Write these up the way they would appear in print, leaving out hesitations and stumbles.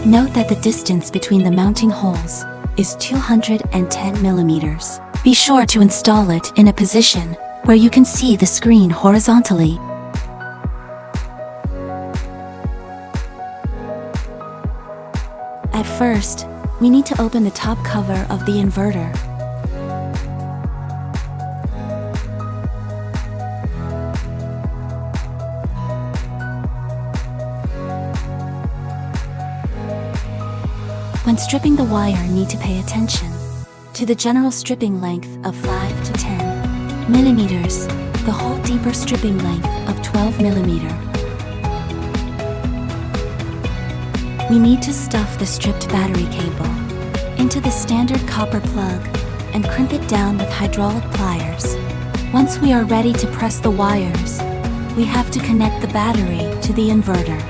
Note that the distance between the mounting holes is 210 millimeters. Be sure to install it in a position where you can see the screen horizontally. At first, we need to open the top cover of the inverter. When stripping the wire, need to pay attention to the general stripping length of 5 to 10 millimeters, the whole deeper stripping length of 12 millimeter. We need to stuff the stripped battery cable into the standard copper plug and crimp it down with hydraulic pliers. Once we are ready to press the wires, we have to connect the battery to the inverter.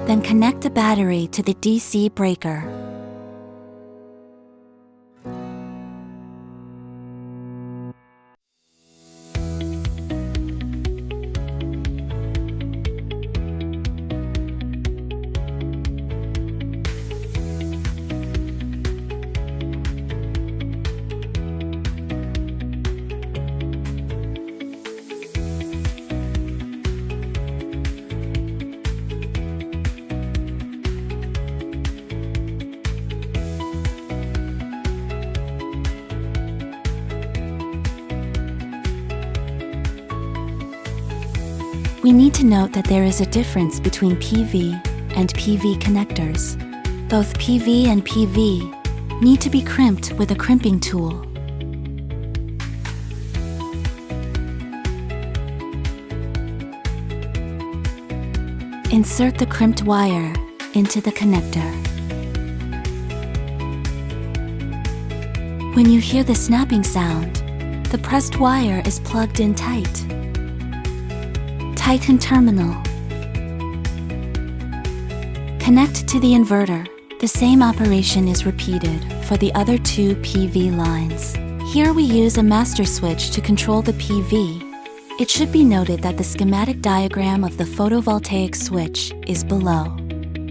Then connect the battery to the DC breaker. We need to note that there is a difference between PV and PV connectors. Both PV and PV need to be crimped with a crimping tool. Insert the crimped wire into the connector. When you hear the snapping sound, the pressed wire is plugged in tight. Tighten terminal. Connect to the inverter. The same operation is repeated for the other two PV lines. Here we use a master switch to control the PV. It should be noted that the schematic diagram of the photovoltaic switch is below.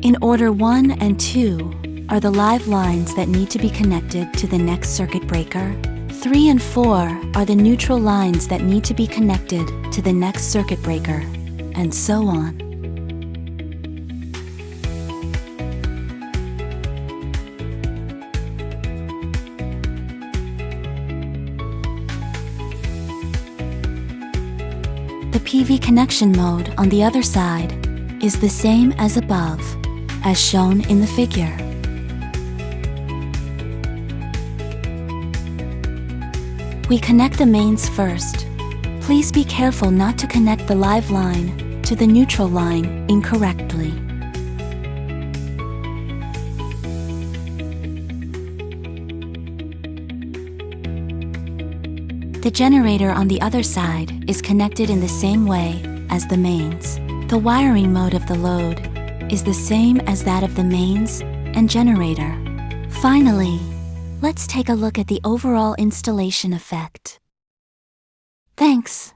In order 1 and 2 are the live lines that need to be connected to the next circuit breaker. 3 and 4 are the neutral lines that need to be connected to the next circuit breaker, and so on. The PV connection mode on the other side is the same as above, as shown in the figure. We connect the mains first. Please be careful not to connect the live line to the neutral line incorrectly. The generator on the other side is connected in the same way as the mains. The wiring mode of the load is the same as that of the mains and generator. Finally, let's take a look at the overall installation effect. Thanks.